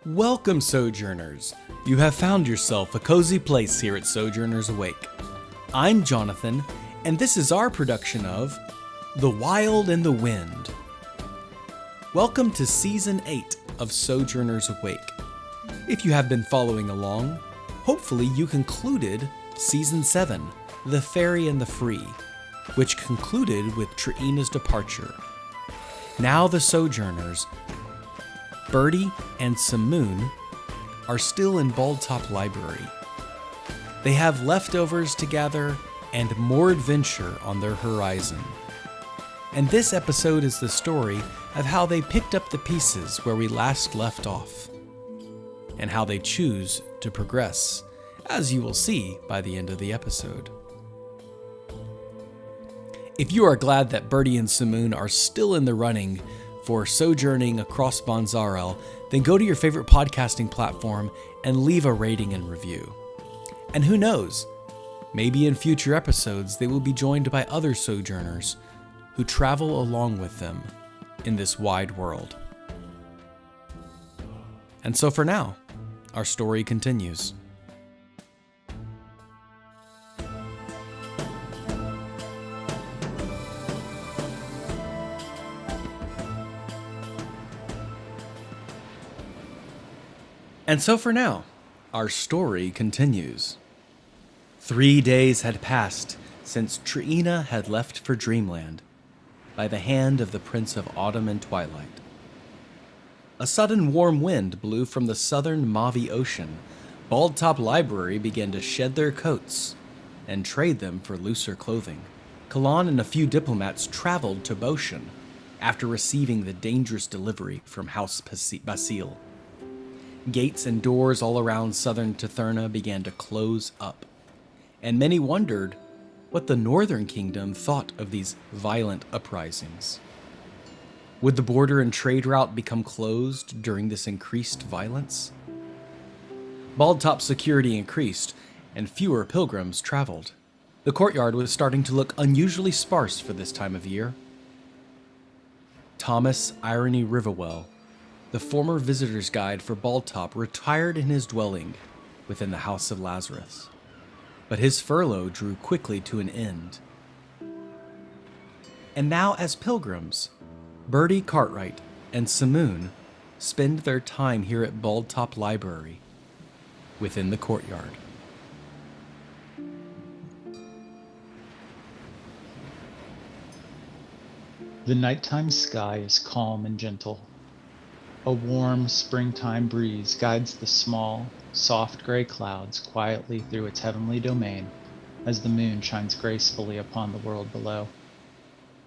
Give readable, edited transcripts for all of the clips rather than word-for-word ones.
Welcome, Sojourners. You have found yourself a cozy place here at Sojourners Awake. I'm Jonathan, and this is our production of The Wild and the Wind. Welcome to Season 8 of Sojourners Awake. If you have been following along, hopefully you concluded Season 7, The Fairy and the Free, which concluded with Trina's departure. Now the Sojourners, Bertie and Samoon, are still in Baldtop Library. They have leftovers to gather and more adventure on their horizon. And this episode is the story of how they picked up the pieces where we last left off, and how they choose to progress, as you will see by the end of the episode. If you are glad that Bertie and Samoon are still in the running for sojourning across Bonzarel, then go to your favorite podcasting platform and leave a rating and review. And who knows, maybe in future episodes they will be joined by other sojourners who travel along with them in this wide world. And so for now, our story continues. And so for now, our story continues. 3 days had passed since Trina had left for Dreamland by the hand of the Prince of Autumn and Twilight. A sudden warm wind blew from the southern Mavi Ocean. Baldtop Library began to shed their coats and trade them for looser clothing. Kalan and a few diplomats traveled to Boshan after receiving the dangerous delivery from House Basile. Gates and doors all around southern Tetherna began to close up, and many wondered what the northern kingdom thought of these violent uprisings. Would the border and trade route become closed during this increased violence? Baldtop security increased, and fewer pilgrims traveled. The courtyard was starting to look unusually sparse for this time of year. Thomas Irony Riverwell, the former visitor's guide for Baldtop, retired in his dwelling within the House of Lazarus, but his furlough drew quickly to an end. And now, as pilgrims, Bertie Cartwright and Samoon spend their time here at Baldtop Library within the courtyard. The nighttime sky is calm and gentle. A warm springtime breeze guides the small, soft gray clouds quietly through its heavenly domain as the moon shines gracefully upon the world below.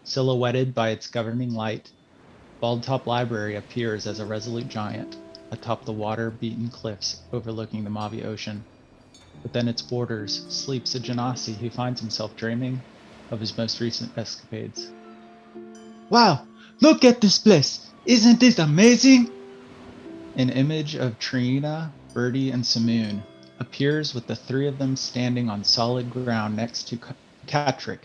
Silhouetted by its governing light, Baldtop Library appears as a resolute giant atop the water-beaten cliffs overlooking the Mavi Ocean. Within its borders sleeps a Genasi who finds himself dreaming of his most recent escapades. Wow, look at this place! Isn't it amazing? An image of Trina, Bertie, and Samoon appears with the three of them standing on solid ground next to Catrick,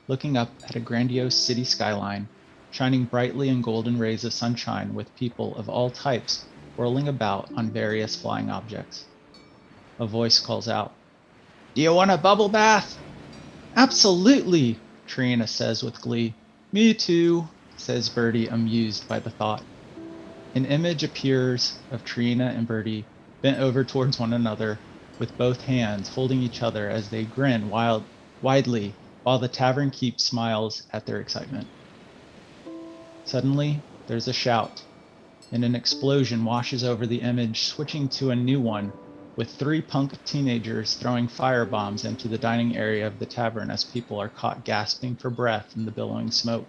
looking up at a grandiose city skyline, shining brightly in golden rays of sunshine with people of all types whirling about on various flying objects. A voice calls out, "Do you want a bubble bath?" Absolutely, Trina says with glee. me too, says Bertie, amused by the thought. An image appears of Trina and Bertie bent over towards one another with both hands holding each other as they grin widely while the tavern keep smiles at their excitement. Suddenly, there's a shout, and an explosion washes over the image, switching to a new one with 3 punk teenagers throwing firebombs into the dining area of the tavern as people are caught gasping for breath in the billowing smoke.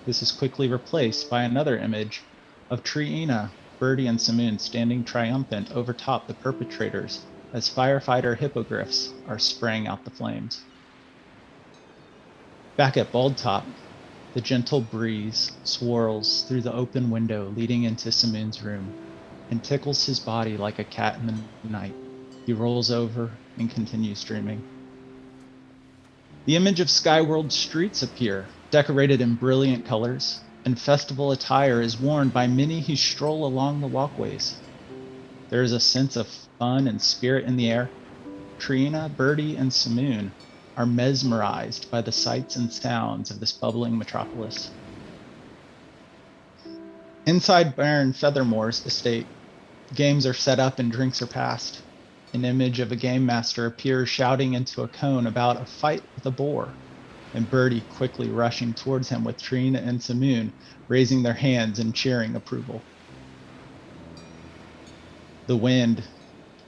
This is quickly replaced by another image of Trina, Bertie, and Samoon standing triumphant over top the perpetrators as firefighter hippogriffs are spraying out the flames. Back at Baldtop, the gentle breeze swirls through the open window leading into Samoon's room and tickles his body like a cat in the night. He rolls over and continues dreaming. The image of Skyworld streets appear, decorated in brilliant colors, and festival attire is worn by many who stroll along the walkways. There is a sense of fun and spirit in the air. Trina, Bertie, and Samoon are mesmerized by the sights and sounds of this bubbling metropolis. Inside Baron Feathermore's estate, games are set up and drinks are passed. An image of a game master appears shouting into a cone about a fight with a boar, and Bertie quickly rushing towards him with Trina and Samoon raising their hands and cheering approval. The wind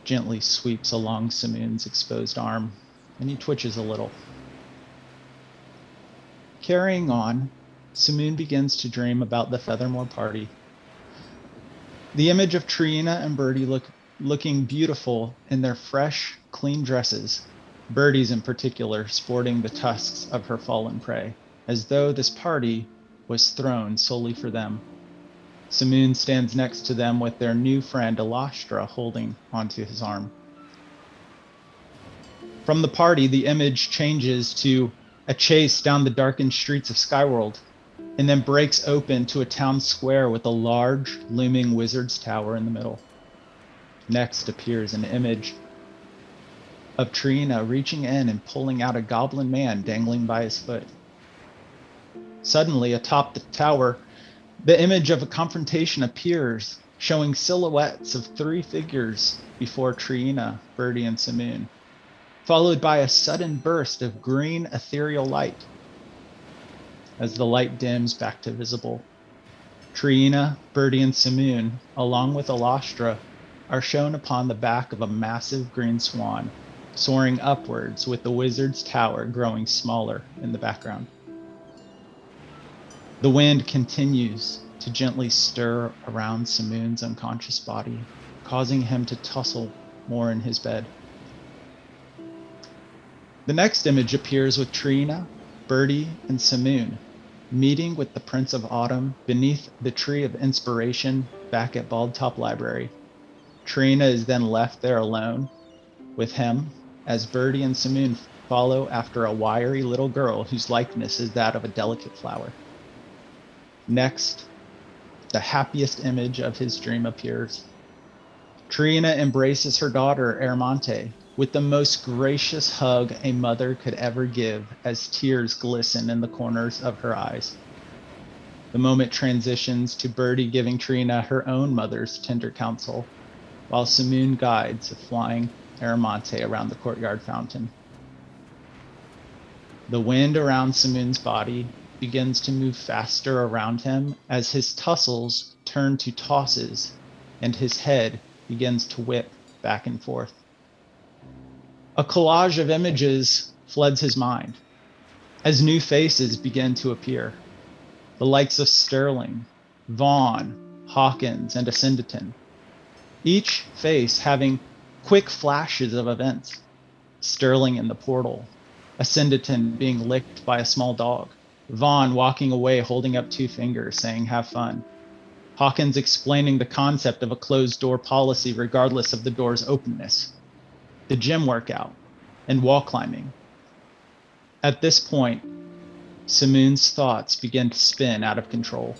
gently sweeps along Samoon's exposed arm, and he twitches a little. Carrying on, Samoon begins to dream about the Feathermore party. The image of Trina and Bertie looking beautiful in their fresh, clean dresses, Bertie's in particular sporting the tusks of her fallen prey, as though this party was thrown solely for them. Samoon stands next to them with their new friend Elastra holding onto his arm. From the party, the image changes to a chase down the darkened streets of Skyworld, and then breaks open to a town square with a large, looming wizard's tower in the middle. Next appears an image of Trina reaching in and pulling out a goblin man dangling by his foot. Suddenly, atop the tower, the image of a confrontation appears, showing silhouettes of 3 figures before Trina, Bertie, and Samoon, followed by a sudden burst of green ethereal light. As the light dims back to visible, Trina, Bertie, and Samoon, along with Elastra, are shown upon the back of a massive green swan, soaring upwards with the wizard's tower growing smaller in the background. The wind continues to gently stir around Samoon's unconscious body, causing him to tussle more in his bed. The next image appears with Trina, Bertie, and Samoon meeting with the Prince of Autumn beneath the Tree of Inspiration back at Baldtop Library. Trina is then left there alone with him as Bertie and Samoon follow after a wiry little girl whose likeness is that of a delicate flower. Next, the happiest image of his dream appears. Trina embraces her daughter, Ermonte, with the most gracious hug a mother could ever give as tears glisten in the corners of her eyes. The moment transitions to Bertie giving Trina her own mother's tender counsel, while Samoon guides a flying Ermonte around the courtyard fountain. The wind around Samoon's body begins to move faster around him as his tussles turn to tosses and his head begins to whip back and forth. A collage of images floods his mind as new faces begin to appear. The likes of Sterling, Vaughn, Hawkins, and Ascenditon, each face having quick flashes of events. Sterling in the portal, Ascenditon being licked by a small dog, Vaughn walking away holding up 2 fingers saying have fun, Hawkins explaining the concept of a closed door policy regardless of the door's openness, the gym workout, and wall climbing. At this point, Samoon's thoughts begin to spin out of control.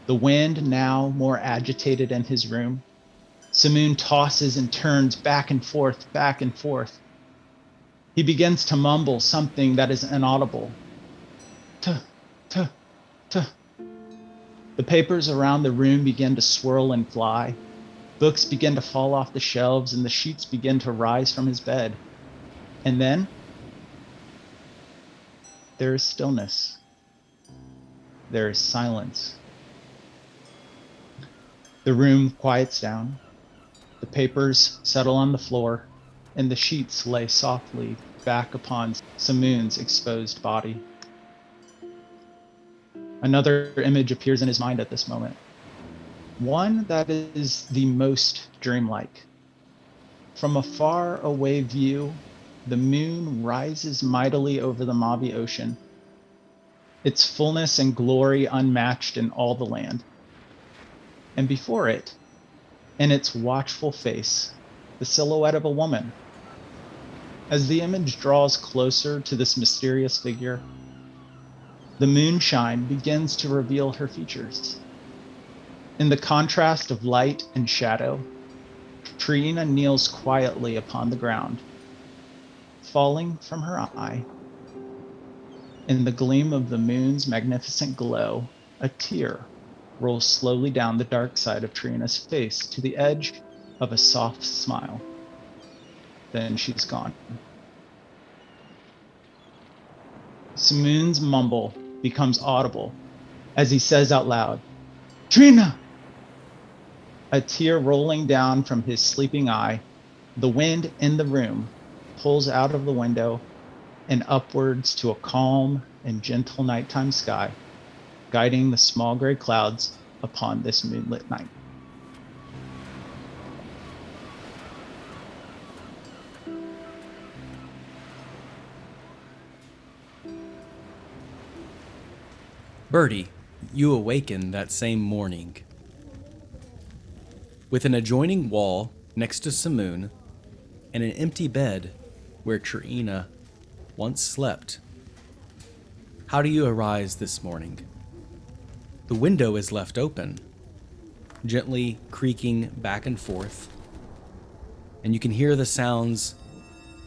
The wind now more agitated in his room, Samoon tosses and turns back and forth, back and forth. He begins to mumble something that is inaudible. Tuh, tuh, tuh. The papers around the room begin to swirl and fly. Books begin to fall off the shelves and the sheets begin to rise from his bed. And then there is stillness. There is silence. The room quiets down. The papers settle on the floor, and the sheets lay softly back upon Samoon's exposed body. Another image appears in his mind at this moment, one that is the most dreamlike. From a far away view, the moon rises mightily over the Mavi Ocean, its fullness and glory unmatched in all the land. And before it, in its watchful face, the silhouette of a woman. As the image draws closer to this mysterious figure, the moonshine begins to reveal her features. In the contrast of light and shadow, Trina kneels quietly upon the ground. Falling from her eye, in the gleam of the moon's magnificent glow, a tear rolls slowly down the dark side of Trina's face to the edge of a soft smile. Then she's gone. Samoon's mumble becomes audible as he says out loud, "Trina!" A tear rolling down from his sleeping eye, the wind in the room pulls out of the window and upwards to a calm and gentle nighttime sky, guiding the small gray clouds upon this moonlit night. Bertie, you awaken that same morning. With an adjoining wall next to Samoon and an empty bed where Trina once slept. How do you arise this morning? The window is left open, gently creaking back and forth, and you can hear the sounds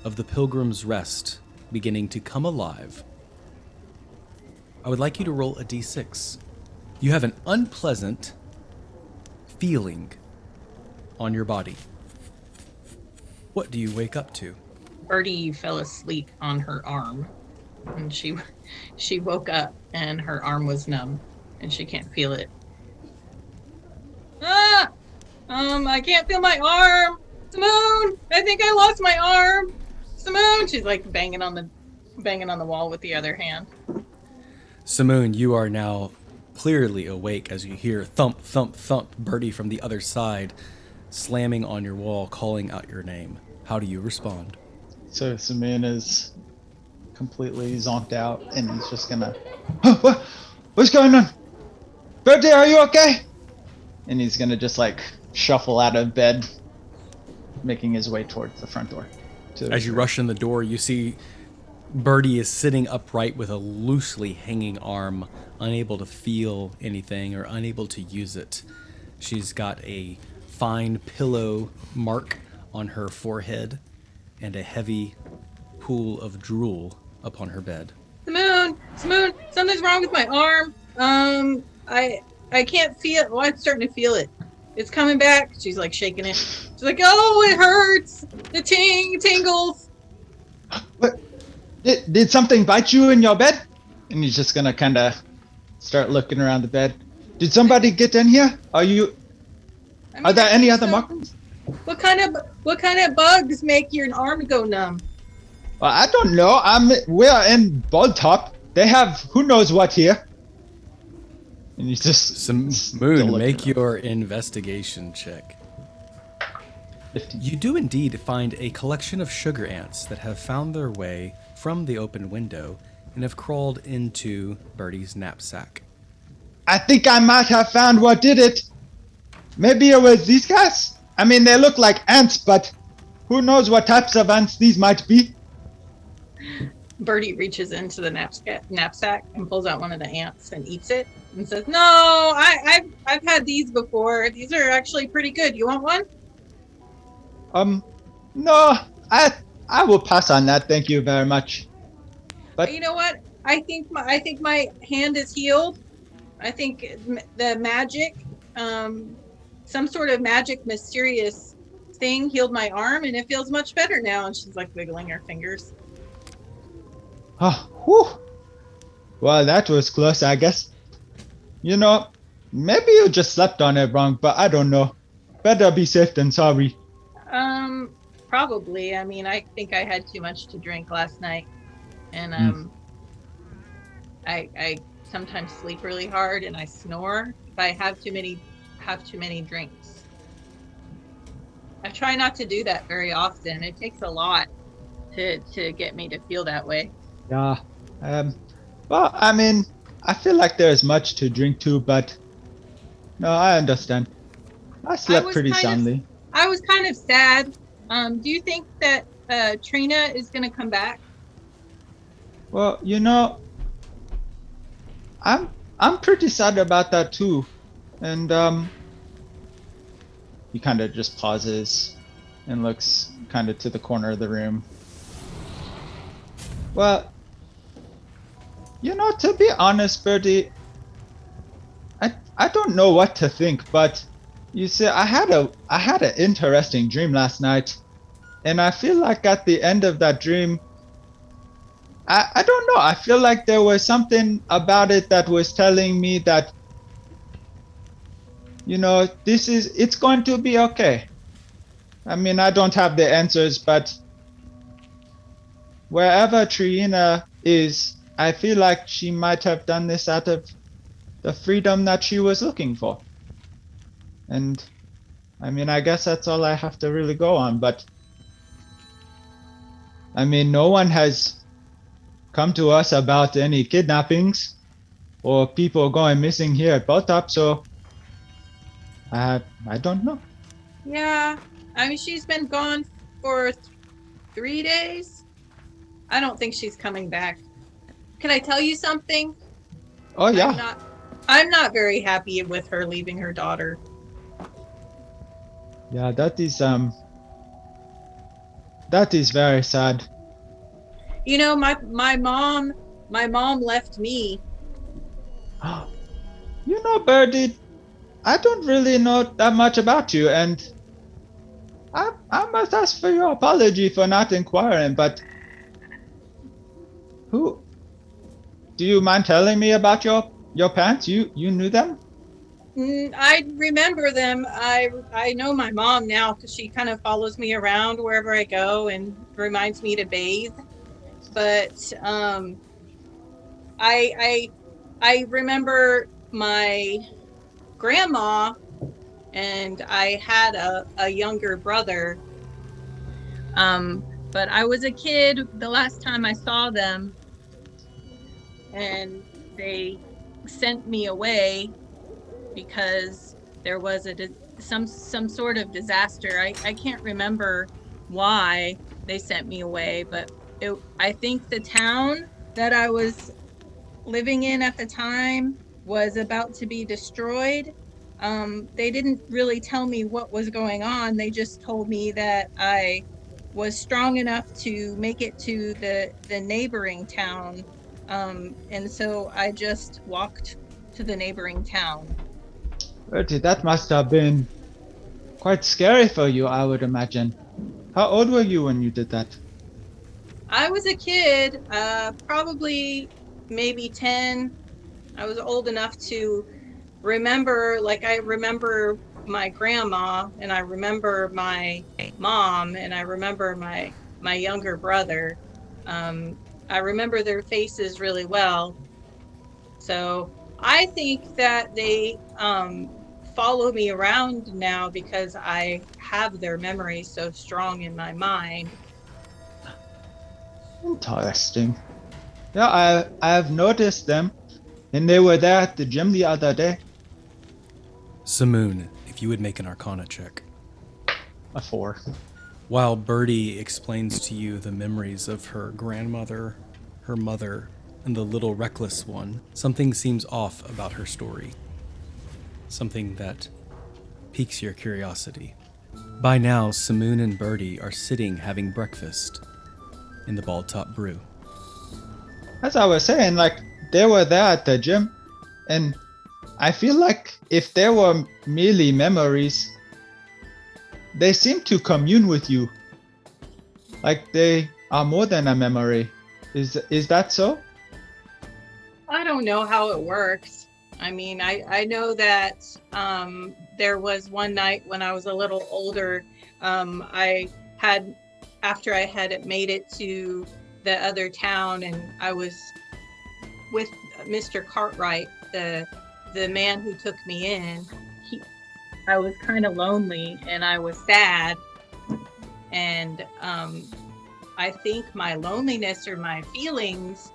of the Pilgrim's Rest beginning to come alive. I would like you to roll a d6. You have an unpleasant feeling on your body. What do you wake up to? Bertie fell asleep on her arm, and she woke up and her arm was numb and she can't feel it. I can't feel my arm. Samoon, I think I lost my arm. Samoon, she's like banging on the wall with the other hand. Samoon, you are now clearly awake as you hear thump, thump, thump, Bertie from the other side slamming on your wall, calling out your name. How do you respond? So Samoon is completely zonked out and he's just gonna, what's going on? Bertie, are you okay? And he's gonna just like shuffle out of bed, making his way towards the front door. As you rush in the door, you see Bertie is sitting upright with a loosely hanging arm, unable to feel anything or unable to use it. She's got a fine pillow mark on her forehead and a heavy pool of drool upon her bed. Samoon, something's wrong with my arm. I can't feel it. Well, I'm starting to feel it. It's coming back. She's like shaking it. She's like, oh, it hurts. The tingles. What? Did something bite you in your bed? And he's just gonna kind of start looking around the bed. Did somebody get in here? Are there any other markings? What kind of bugs make your arm go numb? Well, I don't know. We're in Baldtop. They have who knows what here. And he's just Samoon, make your investigation check. 15. You do indeed find a collection of sugar ants that have found their way from the open window and have crawled into Bertie's knapsack. I think I might have found what did it. Maybe it was these guys? I mean, they look like ants, but who knows what types of ants these might be? Bertie reaches into the knapsack and pulls out one of the ants and eats it and says, "No, I've had these before. These are actually pretty good. You want one?" No, I will pass on that. Thank you very much. But you know what? I think my hand is healed. I think the magic, some sort of magic, mysterious thing healed my arm, and it feels much better now. And she's like wiggling her fingers. Oh, whew. Well, that was close, I guess. You know, maybe you just slept on it wrong, but I don't know. Better be safe than sorry. Probably. I mean, I think I had too much to drink last night, and I sometimes sleep really hard and I snore if I have too many drinks. I try not to do that very often. It takes a lot to get me to feel that way. Yeah. Well, I mean, I feel like there's much to drink too, but no, I understand. I slept pretty soundly. I was kind of sad. Do you think that Trina is going to come back? Well, you know, I'm pretty sad about that too. And He kind of just pauses and looks kind of to the corner of the room. Well, to be honest, Bertie, I don't know what to think, but you see, I had an interesting dream last night, and I feel like at the end of that dream, I don't know. I feel like there was something about it that was telling me that, it's going to be okay. I mean, I don't have the answers, but wherever Trina is, I feel like she might have done this out of the freedom that she was looking for. And I mean, I guess that's all I have to really go on, but I mean, no one has come to us about any kidnappings or people going missing here at Botop, so I don't know. Yeah, I mean, she's been gone for 3 days. I don't think she's coming back. Can I tell you something? Oh yeah. I'm not very happy with her leaving her daughter. Yeah, that is very sad. You know, my mom left me. Bertie, I don't really know that much about you, and I must ask for your apology for not inquiring, but who do you mind telling me about your parents? You knew them? I remember them. I know my mom now because she kind of follows me around wherever I go and reminds me to bathe. But I remember my grandma, and I had a younger brother. But I was a kid the last time I saw them, and they sent me away because there was some sort of disaster. I can't remember why they sent me away, but I think the town that I was living in at the time was about to be destroyed. They didn't really tell me what was going on. They just told me that I was strong enough to make it to the neighboring town. And so I just walked to the neighboring town. Bertie, that must have been quite scary for you, I would imagine. How old were you when you did that? I was a kid, probably maybe 10. I was old enough to remember, like I remember my grandma, and I remember my mom, and I remember my younger brother. I remember their faces really well. So I think that they follow me around now because I have their memories so strong in my mind. Interesting. Yeah, I have noticed them, and they were there at the gym the other day. Samoon, if you would make an Arcana check. A 4. While Bertie explains to you the memories of her grandmother, her mother, and the little reckless one, something seems off about her story. Something that piques your curiosity. By now, Samoon and Bertie are sitting having breakfast in the Bald Top Brew. As I was saying, like, they were there at the gym, and I feel like if there were merely memories, they seem to commune with you. Like they are more than a memory. Is that so? I don't know how it works. I mean, I know that there was one night when I was a little older, after I had made it to the other town, and I was with Mr. Cartwright, the man who took me in. I was kind of lonely and I was sad, and I think my loneliness or my feelings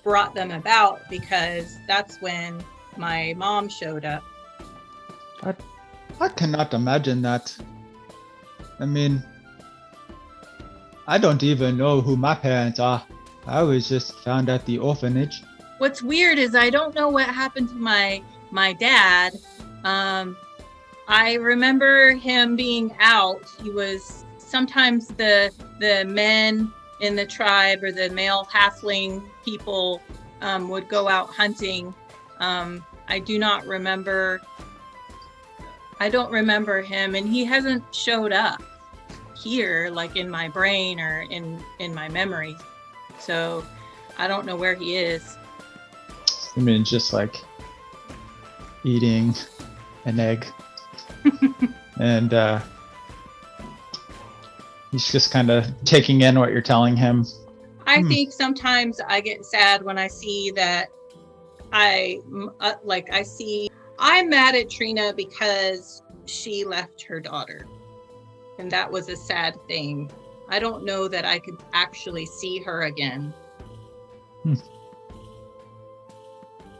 brought them about, because that's when my mom showed up. I cannot imagine that. I mean, I don't even know who my parents are. I was just found at the orphanage. What's weird is I don't know what happened to my dad. I remember him being out. He was sometimes the men in the tribe or the male halfling people would go out hunting. I don't remember him, and he hasn't showed up here like in my brain or in my memory. So I don't know where he is. I mean, just like eating an egg. And he's just kind of taking in what you're telling him. I think sometimes I get sad when I see that I'm mad at Trina because she left her daughter. And that was a sad thing. I don't know that I could actually see her again.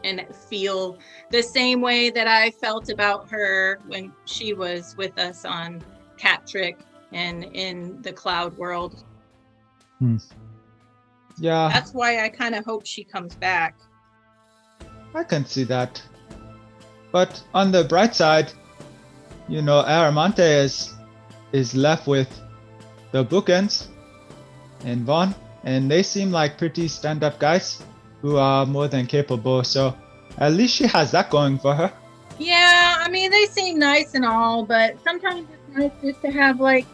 And feel the same way that I felt about her when she was with us on Cat Trick and in the Cloud World. Yeah. That's why I kind of hope she comes back. I can see that. But on the bright side, Aramonte is left with the bookends and Vaughn, and they seem like pretty stand-up guys who are more than capable, so at least she has that going for her. Yeah, I mean, they seem nice and all, but sometimes it's nice just to have like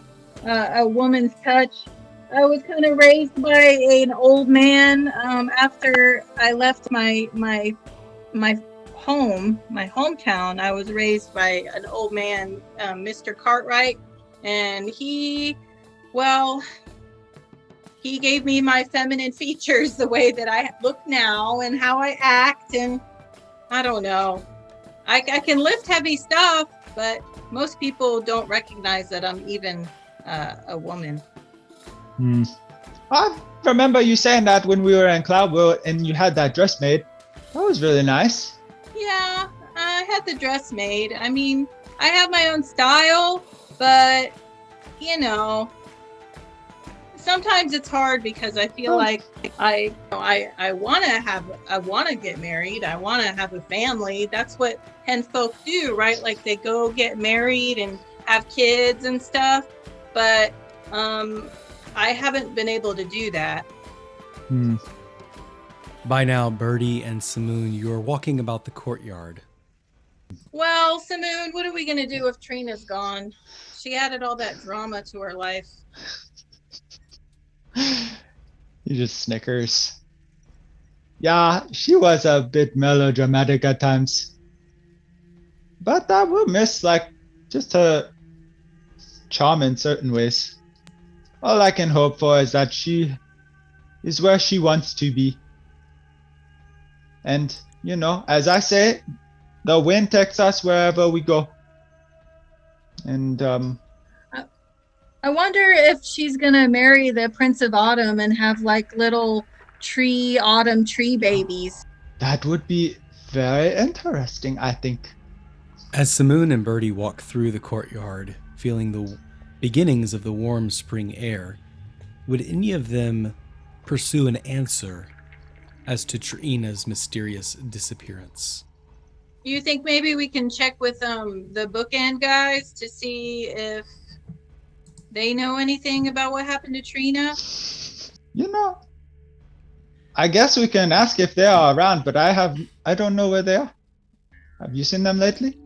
a woman's touch. I was kind of raised by an old man after I left my hometown. I was raised by an old man, Mr. Cartwright, and he gave me my feminine features, the way that I look now and how I act, and I don't know. I can lift heavy stuff, but most people don't recognize that I'm even a woman. I remember you saying that when we were in Cloud World and you had that dress made. That was really nice. Yeah, I had the dress made. I mean, I have my own style, but sometimes it's hard because I feel like I want to get married. I want to have a family. That's what hen folk do, right? Like they go get married and have kids and stuff. But I haven't been able to do that. By now, Bertie and Samoon, you are walking about the courtyard. Well, Samoon, what are we going to do if Trina's gone? She added all that drama to her life. He just snickers. Yeah, she was a bit melodramatic at times. But I will miss, just her charm in certain ways. All I can hope for is that she is where she wants to be. And, as I say, the wind takes us wherever we go. And, I wonder if she's going to marry the Prince of Autumn and have little autumn tree babies. That would be very interesting, I think. As Samoon and Bertie walk through the courtyard, feeling the beginnings of the warm spring air, would any of them pursue an answer as to Trina's mysterious disappearance? Do you think maybe we can check with the bookend guys to see if they know anything about what happened to Trina? I guess we can ask if they are around, but I don't know where they are. Have you seen them lately?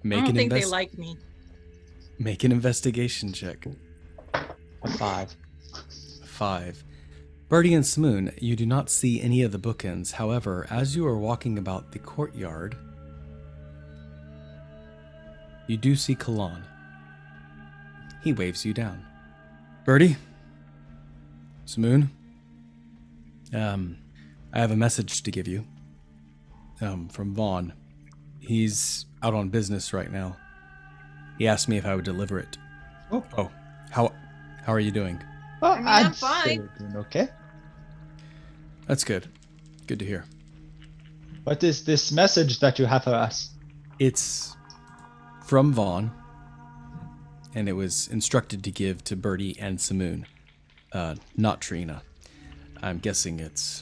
I don't think they like me. Make an investigation check. A 5. 5. Bertie and Samoon, you do not see any of the bookends. However, as you are walking about the courtyard, you do see Kalan. He waves you down. Bertie? Samoon? I have a message to give you. From Vaughn. He's out on business right now. He asked me if I would deliver it. Oh. How are you doing? Oh, I'm fine. We're doing okay. That's good. Good to hear. What is this message that you have for us? It's from Vaughn, and it was instructed to give to Bertie and Samoon, not Trina. I'm guessing it's,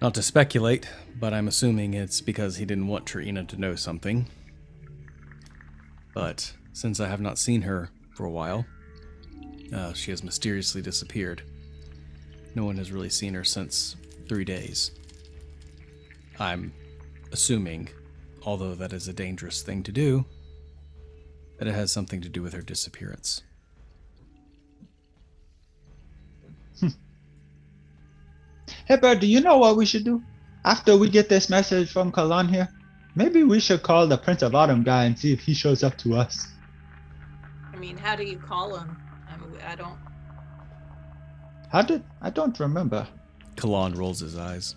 Not to speculate, but I'm assuming it's because he didn't want Trina to know something. But since I have not seen her for a while, she has mysteriously disappeared. No one has really seen her since 3 days. I'm assuming, although that is a dangerous thing to do, that it has something to do with her disappearance. Hey, Bert, do you know what we should do? After we get this message from Kalan here, maybe we should call the Prince of Autumn guy and see if he shows up to us. I mean, how do you call him? I mean, I don't. I don't remember. Kalan rolls his eyes.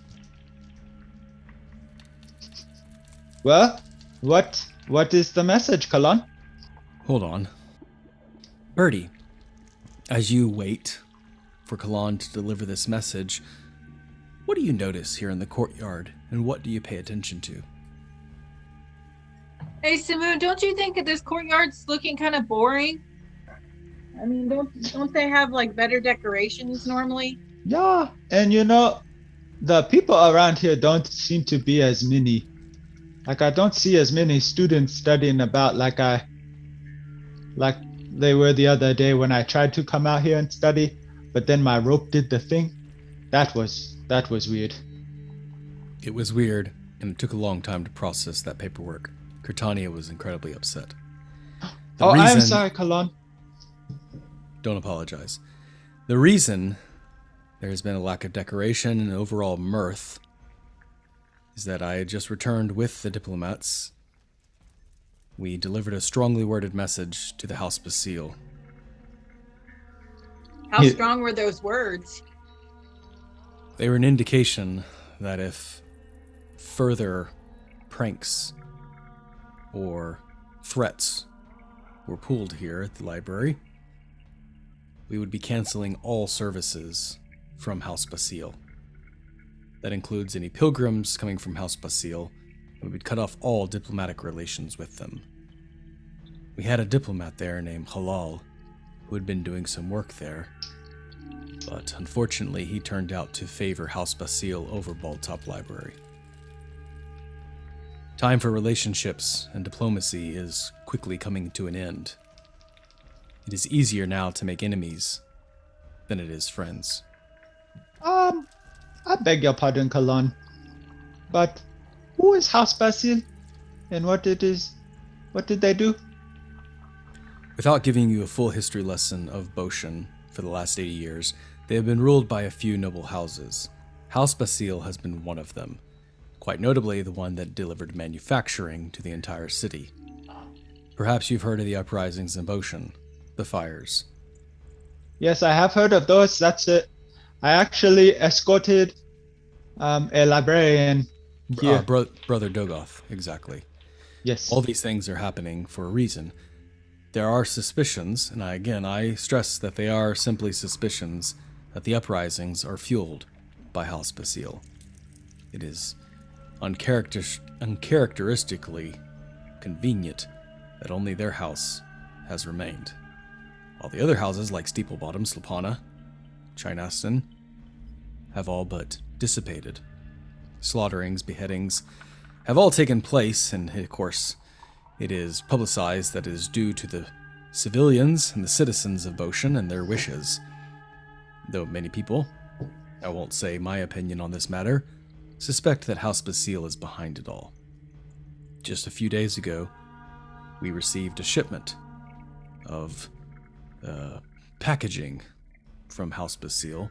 Well, what is the message, Kalan? Hold on. Bertie, as you wait for Kalan to deliver this message, what do you notice here in the courtyard, and what do you pay attention to? Hey, Samoon, don't you think that this courtyard's looking kind of boring? I mean, don't they have like better decorations normally? Yeah, and you know, the people around here don't seem to be as many. Like, I don't see as many students studying about like they were the other day when I tried to come out here and study, but then my rope did the thing. That was weird. It was weird, and it took a long time to process that paperwork. Cortania was incredibly upset. I'm sorry, Kalan. Don't apologize. The reason there has been a lack of decoration and overall mirth is that I had just returned with the diplomats. We delivered a strongly worded message to the House Basile. How strong were those words? They were an indication that if further pranks or threats were pulled here at the library, we would be canceling all services from House Basile. That includes any pilgrims coming from House Basile, and we would cut off all diplomatic relations with them. We had a diplomat there named Halal, who had been doing some work there, but unfortunately he turned out to favor House Basile over Baldtop Library. Time for relationships and diplomacy is quickly coming to an end. It is easier now to make enemies than it is friends. I beg your pardon, Kalan, but who is House Basile, and what did they do? Without giving you a full history lesson of Boshan for the last 80 years, they have been ruled by a few noble houses. House Basile has been one of them, quite notably the one that delivered manufacturing to the entire city. Perhaps you've heard of the uprisings in Boshan, the fires. Yes, I have heard of those. That's it. I actually escorted a librarian here. Brother Dogoth, exactly. Yes. All these things are happening for a reason. There are suspicions, and I stress that they are simply suspicions, that the uprisings are fueled by House Basile. It is uncharacteristically convenient that only their house has remained. All the other houses, like Steeplebottom, Slapana, Chinaston, have all but dissipated. Slaughterings, beheadings have all taken place, and of course, it is publicized that it is due to the civilians and the citizens of Boshan and their wishes. Though many people, I won't say my opinion on this matter, suspect that House Basile is behind it all. Just a few days ago, we received a shipment of packaging from House Basile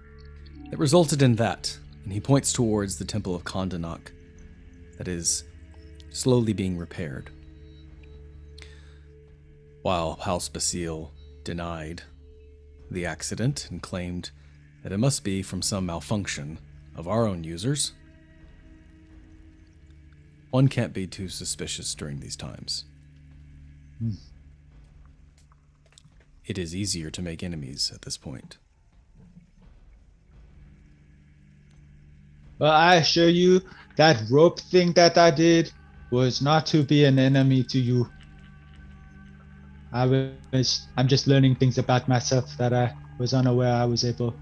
that resulted in that, and he points towards the Temple of Kondanak that is slowly being repaired. While House Basile denied the accident and claimed that it must be from some malfunction of our own users, one can't be too suspicious during these times. It is easier to make enemies at this point. Well, I assure you, that rope thing that I did was not to be an enemy to you. I'm just learning things about myself that I was unaware I was able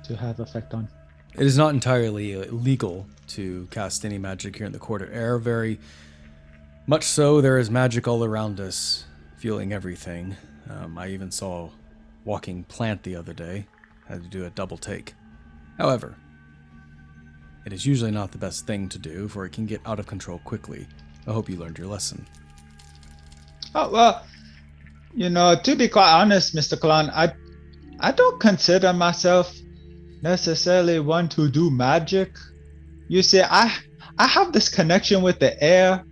to have effect on. It is not entirely illegal to cast any magic here in the Court of Air. Very much so, there is magic all around us, fueling everything. I even saw a walking plant the other day. Had to do a double take. However, it is usually not the best thing to do, for it can get out of control quickly. I hope you learned your lesson. Oh, well, to be quite honest, Mr. Kalan, I don't consider myself necessarily one to do magic. You see, I have this connection with the air,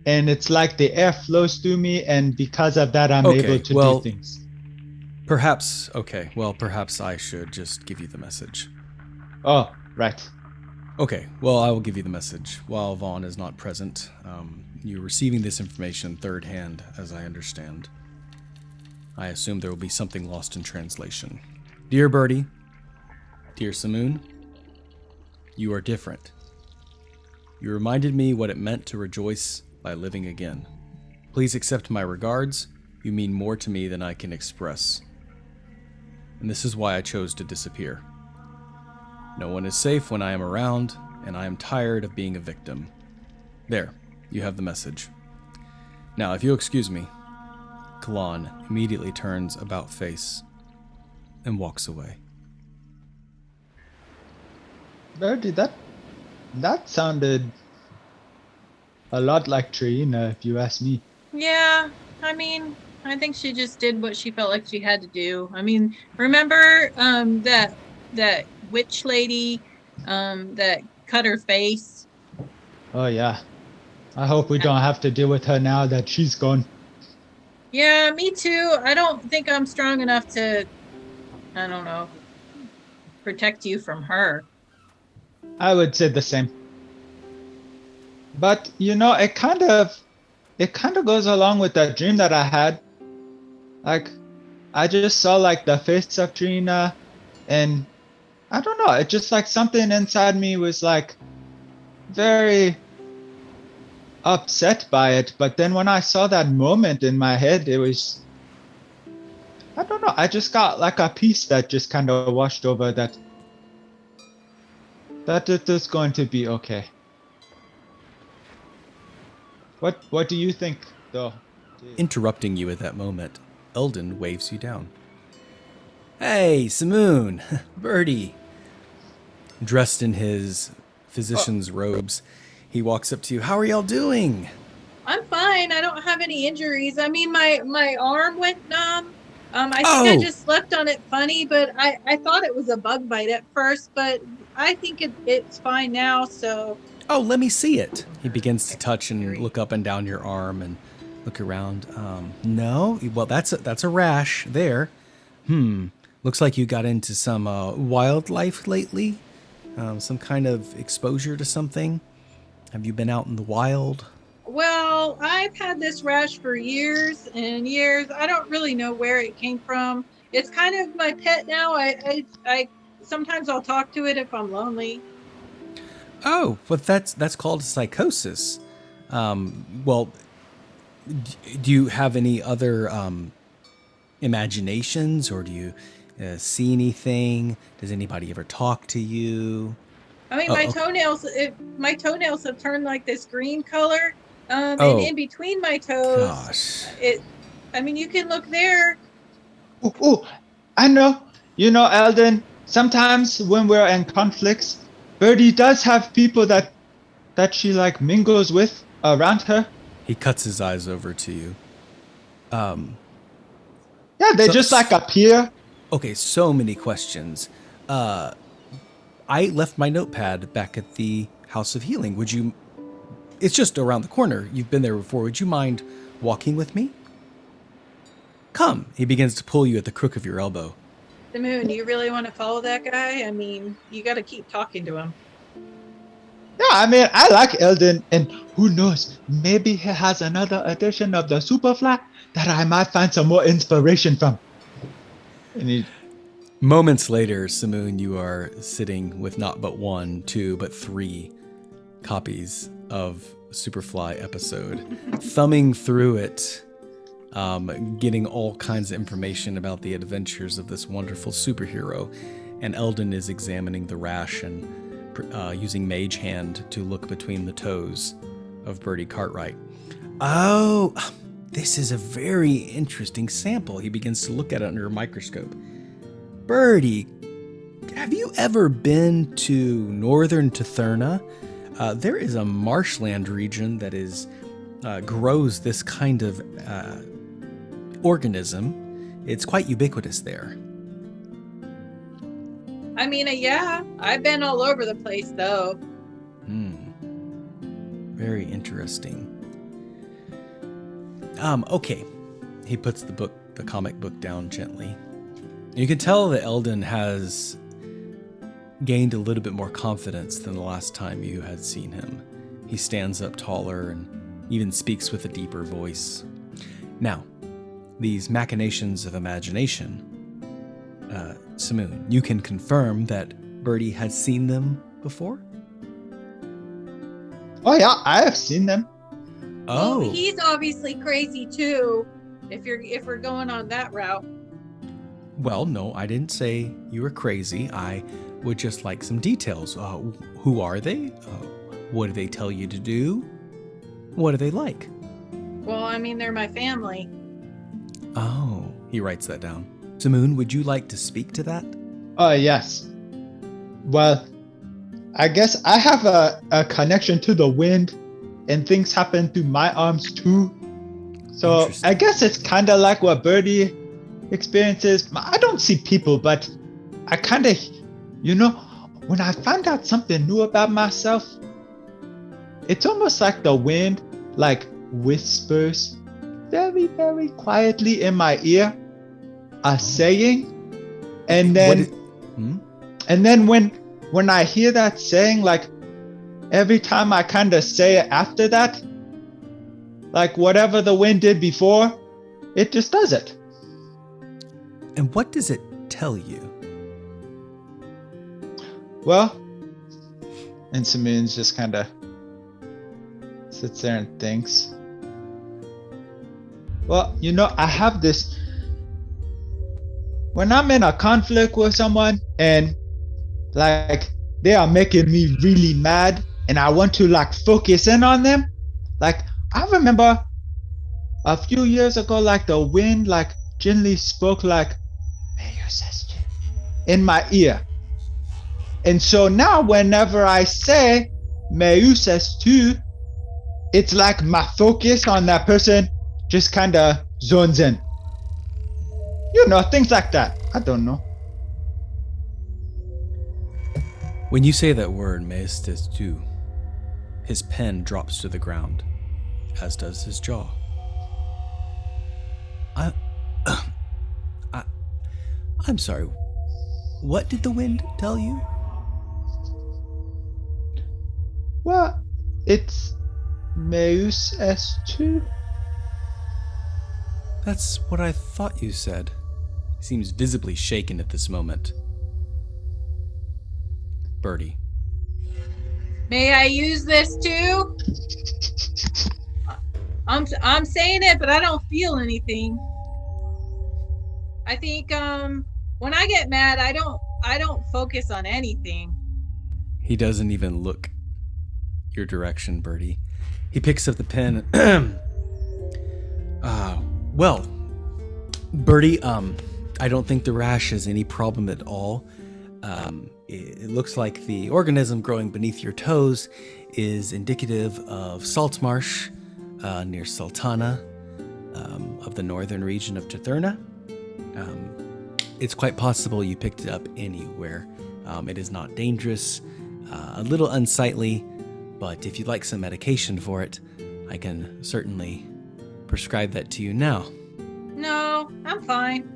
and it's like the air flows through me, and because of that, I'm able to do things. Perhaps I should just give you the message. Oh, right. Okay, well, I will give you the message. While Vaughn is not present, you're receiving this information third hand, as I understand. I assume there will be something lost in translation. Dear Bertie, dear Samoon, you are different. You reminded me what it meant to rejoice by living again. Please accept my regards. You mean more to me than I can express. And this is why I chose to disappear. No one is safe when I am around, and I am tired of being a victim. There, you have the message. Now, if you'll excuse me, Kalan immediately turns about face and walks away. Bertie, that sounded a lot like Trina, if you ask me. Yeah, I mean, I think she just did what she felt like she had to do. I mean, remember that witch lady that cut her face? Oh, yeah. I hope we don't have to deal with her now that she's gone. Yeah, me too. I don't think I'm strong enough to, I don't know, protect you from her. I would say the same. But, it kind of goes along with that dream that I had. Like, I just saw, the face of Trina, and I don't know, it just, something inside me was, very upset by it. But then when I saw that moment in my head, it was, I don't know, I just got, a peace that just kind of washed over that it is going to be okay. What do you think, though? Interrupting you at that moment, Eldon waves you down. Hey, Samoon, Bertie. Dressed in his physician's robes, he walks up to you. How are y'all doing? I'm fine. I don't have any injuries. I mean, my arm went numb. I think I just slept on it funny, but I thought it was a bug bite at first, but I think it's fine now, so... Oh, let me see it. He begins to touch and look up and down your arm and look around. No? Well, that's a rash there. Looks like you got into some wildlife lately. Some kind of exposure to something. Have you been out in the wild? Well, I've had this rash for years and years. I don't really know where it came from. It's kind of my pet now. I sometimes I'll talk to it if I'm lonely. Oh, but that's called psychosis. Well, do you have any other imaginations, or do you see anything? Does anybody ever talk to you? I mean, my toenails have turned like this green color. And in between my toes, gosh. I mean, you can look there. Oh, I know. Eldon, sometimes when we're in conflicts, Bertie does have people that she mingles with around her. He cuts his eyes over to you. Yeah, they just appear. Okay, so many questions. I left my notepad back at the House of Healing. Would you... It's just around the corner. You've been there before. Would you mind walking with me? Come. He begins to pull you at the crook of your elbow. Samoon, do you really want to follow that guy? I mean, you got to keep talking to him. Yeah, I mean, I like Eldon, and who knows, maybe he has another edition of the Superfly that I might find some more inspiration from. Moments later, Samoon, you are sitting with not but 1, 2, but 3 copies of Superfly episode, thumbing through it, getting all kinds of information about the adventures of this wonderful superhero. and Eldon is examining the rash and using Mage Hand to look between the toes of Bertie Cartwright. Oh, this is a very interesting sample. He begins to look at it under a microscope. Bertie, have you ever been to northern Tetherna? There is a marshland region that grows this kind of organism. It's quite ubiquitous there. I mean, yeah, I've been all over the place, though. Very interesting. Okay. He puts the comic book down gently. You can tell that Eldon has gained a little bit more confidence than the last time you had seen him. He stands up taller and even speaks with a deeper voice. Now, these machinations of imagination, Samoon, you can confirm that Bertie has seen them before? Oh yeah, I have seen them. Oh. Well, he's obviously crazy too. If we're going on that route. Well, no, I didn't say you were crazy. I would just like some details. Who are they? What do they tell you to do? What are they like? Well, I mean, they're my family. Oh, he writes that down. Samoon, would you like to speak to that? Oh yes. Well, I guess I have a connection to the wind, and things happen through my arms too. So I guess it's kind of like what Bertie experiences. I don't see people, but I kind of, when I find out something new about myself, it's almost like the wind, like whispers very, very quietly in my ear, a saying, and then, when I hear that saying, like every time I kind of say it after that, like whatever the wind did before, it just does it. And what does it tell you? Well, and Samoon's just kind of sits there and thinks. Well, I have this. When I'm in a conflict with someone and like they are making me really mad and I want to like focus in on them, like I remember a few years ago, like the wind like gently spoke like in my ear. And so now whenever I say Meuses too, it's like my focus on that person just kind of zones in. Things like that. I don't know. When you say that word, Maestes tu, his pen drops to the ground, as does his jaw. I'm sorry. What did the wind tell you? Well, it's Meuses tu. That's what I thought you said. He seems visibly shaken at this moment. Bertie. May I use this too? I'm saying it, but I don't feel anything. I think when I get mad, I don't focus on anything. He doesn't even look your direction, Bertie. He picks up the pen. Well, Bertie, I don't think the rash is any problem at all. It looks like the organism growing beneath your toes is indicative of salt marsh near Sultana of the northern region of Tetherna. It's quite possible you picked it up anywhere. It is not dangerous, a little unsightly, but if you'd like some medication for it, I can certainly prescribe that to you now. No, I'm fine.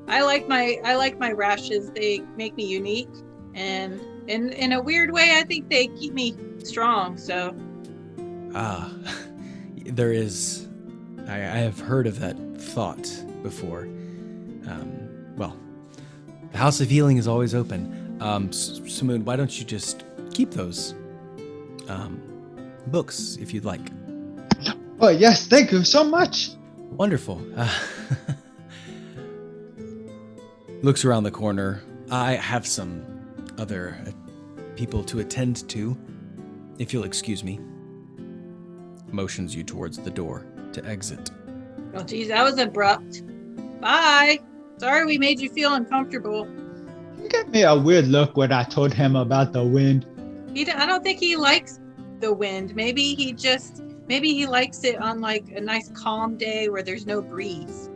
I like my rashes. They make me unique, and in a weird way, I think they keep me strong. So. There is. I have heard of that thought before. Well, the House of Healing is always open. Samoon, why don't you just keep those books if you'd like? Oh yes, thank you so much. Wonderful. Looks around the corner, I have some other people to attend to, if you'll excuse me. Motions you towards the door to exit. Oh, geez, that was abrupt. Bye. Sorry we made you feel uncomfortable. He gave me a weird look when I told him about the wind. I don't think he likes the wind. Maybe he likes it on like a nice calm day where there's no breeze.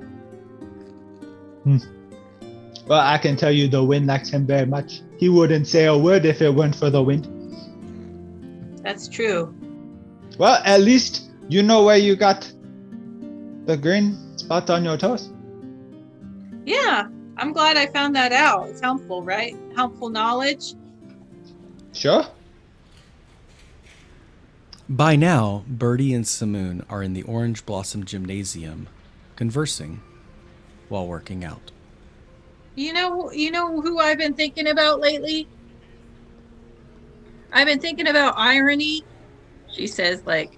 Well, I can tell you the wind likes him very much. He wouldn't say a word if it weren't for the wind. That's true. Well, at least you know where you got the green spot on your toes. Yeah, I'm glad I found that out. It's helpful, right? Helpful knowledge. Sure. By now, Bertie and Samoon are in the Orange Blossom Gymnasium, conversing while working out. You know who I've been thinking about lately? I've been thinking about irony. She says, like,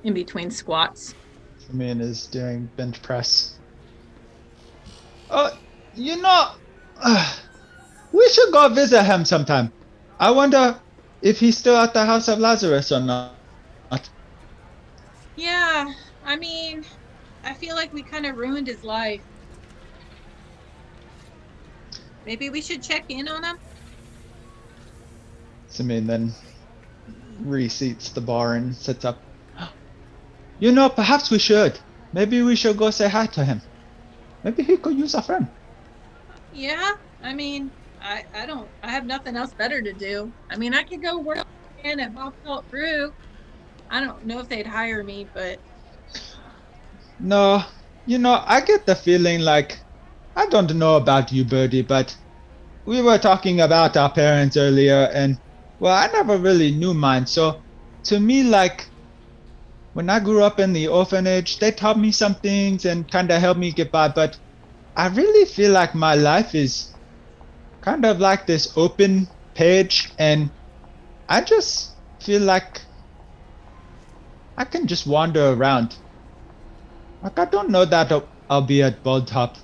in between squats. Samoon is doing bench press. Oh, you know, we should go visit him sometime. I wonder if he's still at the House of Lazarus or not. Yeah, I mean, I feel like we kind of ruined his life. Maybe we should check in on him? Samoon then reseats the bar and sits up. You know, perhaps we should. Maybe we should go say hi to him. Maybe he could use a friend. Yeah, I mean, I have nothing else better to do. I mean, I could go work again at Bobcult Brew. I don't know if they'd hire me, but... No, you know, I get the feeling like, I don't know about you, Bertie, but we were talking about our parents earlier, and, well, I never really knew mine, so to me, like, when I grew up in the orphanage, they taught me some things and kind of helped me get by, but I really feel like my life is kind of like this open page, and I just feel like I can just wander around. Like, I don't know that I'll be at Bald Top.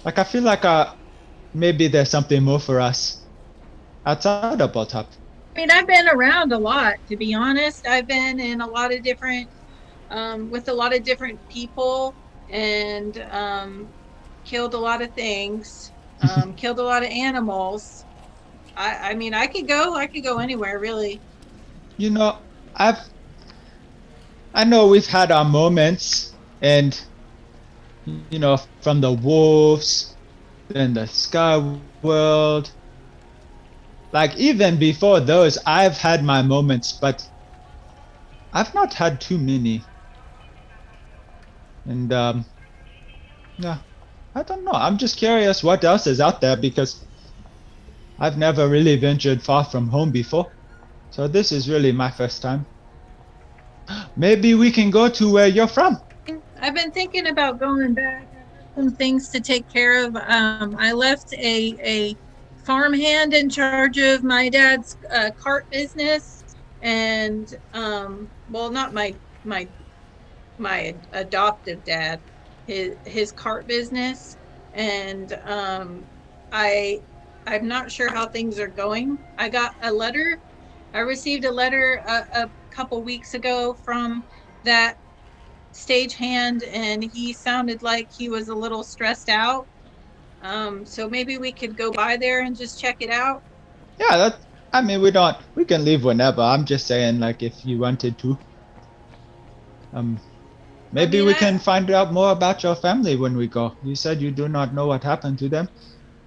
Like, I feel like maybe there's something more for us outside of Bald Top. I mean, I've been around a lot, to be honest. I've been in a lot of different, with a lot of different people, and killed a lot of things, killed a lot of animals. I mean, I could go anywhere, really. You know, I know we've had our moments, and, you know, from the wolves, then the sky world. Like, even before those, I've had my moments, but I've not had too many. And, yeah, I don't know. I'm just curious what else is out there, because I've never really ventured far from home before. So this is really my first time. Maybe we can go to where you're from. I've been thinking about going back. I have some things to take care of. I left a farmhand in charge of my dad's cart business, and well, not my adoptive dad, his cart business, and I'm not sure how things are going. I received a letter a couple weeks ago from that stagehand, and he sounded like he was a little stressed out. So maybe we could go by there and just check it out. Yeah, I mean, we can leave whenever. I'm just saying, like, if you wanted to. Maybe we can find out more about your family when we go. You said you do not know what happened to them.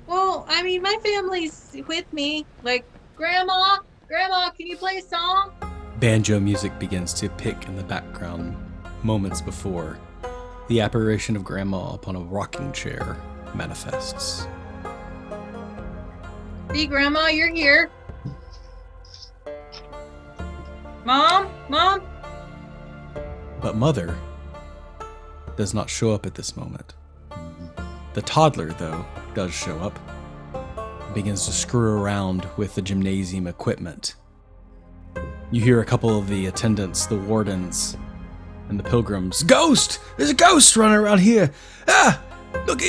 Well, I mean, my family's with me. Like, Grandma, can you play a song? Banjo music begins to pick in the background moments before the apparition of Grandma upon a rocking chair manifests. See, Grandma, you're here. Mom? But Mother does not show up at this moment. The toddler, though, does show up, begins to screw around with the gymnasium equipment. You hear a couple of the attendants, the wardens, and the pilgrims. Ghost! There's a ghost running around here! Ah! Look,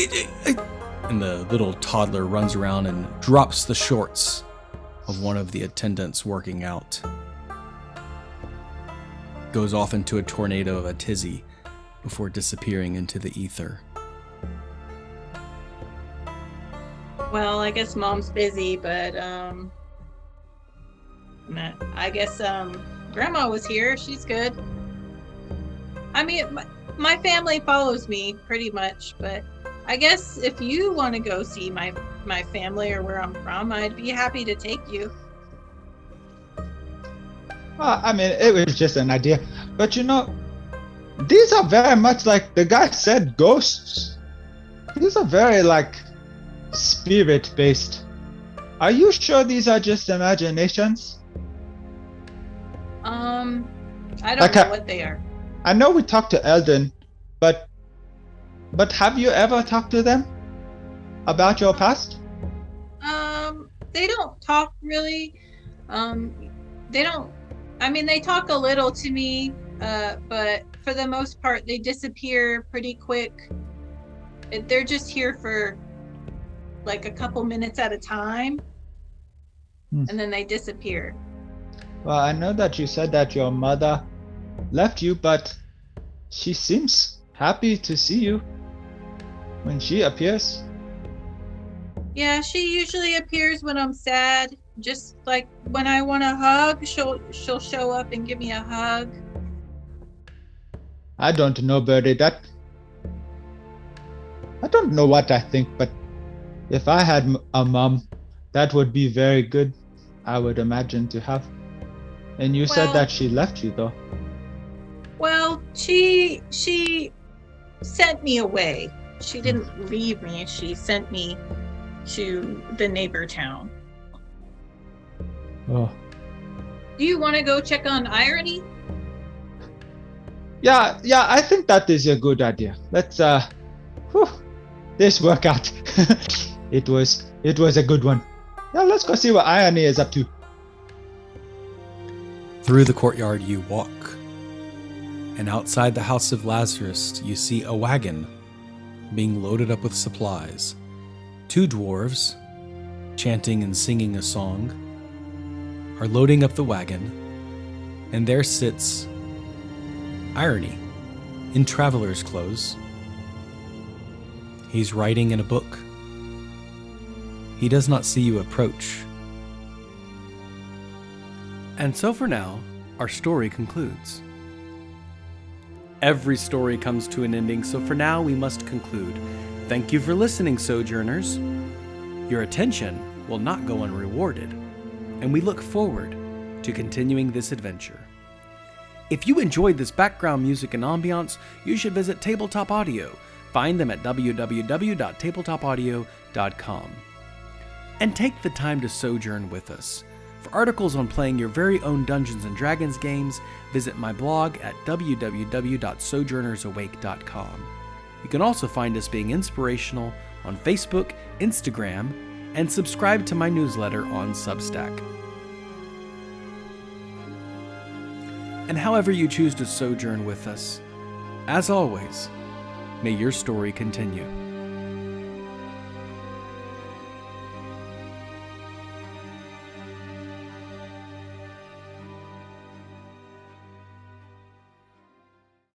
And the little toddler runs around and drops the shorts of one of the attendants working out. Goes off into a tornado of a tizzy before disappearing into the ether. Well, I guess Mom's busy, but I guess Grandma was here. She's good. I mean, my family follows me pretty much, but I guess if you want to go see my family or where I'm from, I'd be happy to take you. Well, I mean, it was just an idea. But these are very much like the guy said, ghosts. These are very spirit-based. Are you sure these are just imaginations? I don't know what they are. I know we talked to Eldon, but have you ever talked to them about your past? They don't talk really. They don't. I mean, they talk a little to me, but for the most part, they disappear pretty quick. They're just here for like a couple minutes at a time, and then they disappear. Well, I know that you said that your mother left you, but she seems happy to see you when she appears. Yeah, she usually appears when I'm sad. Just like when I want a hug, she'll show up and give me a hug. I don't know, Bertie. I don't know what I think, but if I had a mom, that would be very good, I would imagine, to have. And you said that she left you, though. Well, she sent me away. She didn't leave me. She sent me to the neighbor town. Oh. Do you want to go check on Irony? Yeah, I think that is a good idea. Let's this workout. It was a good one. Yeah, let's go see what Irony is up to. Through the courtyard you walk, and outside the house of Lazarus you see a wagon being loaded up with supplies. Two dwarves, chanting and singing a song, are loading up the wagon, and there sits Irony in traveler's clothes. He's writing in a book. He does not see you approach. And so for now, our story concludes. Every story comes to an ending, so for now we must conclude. Thank you for listening, Sojourners. Your attention will not go unrewarded, and we look forward to continuing this adventure. If you enjoyed this background music and ambiance, you should visit Tabletop Audio. Find them at www.tabletopaudio.com. And take the time to sojourn with us. For articles on playing your very own Dungeons & Dragons games, visit my blog at www.sojournersawake.com. You can also find us being inspirational on Facebook, Instagram, and subscribe to my newsletter on Substack. And however you choose to sojourn with us, as always, may your story continue.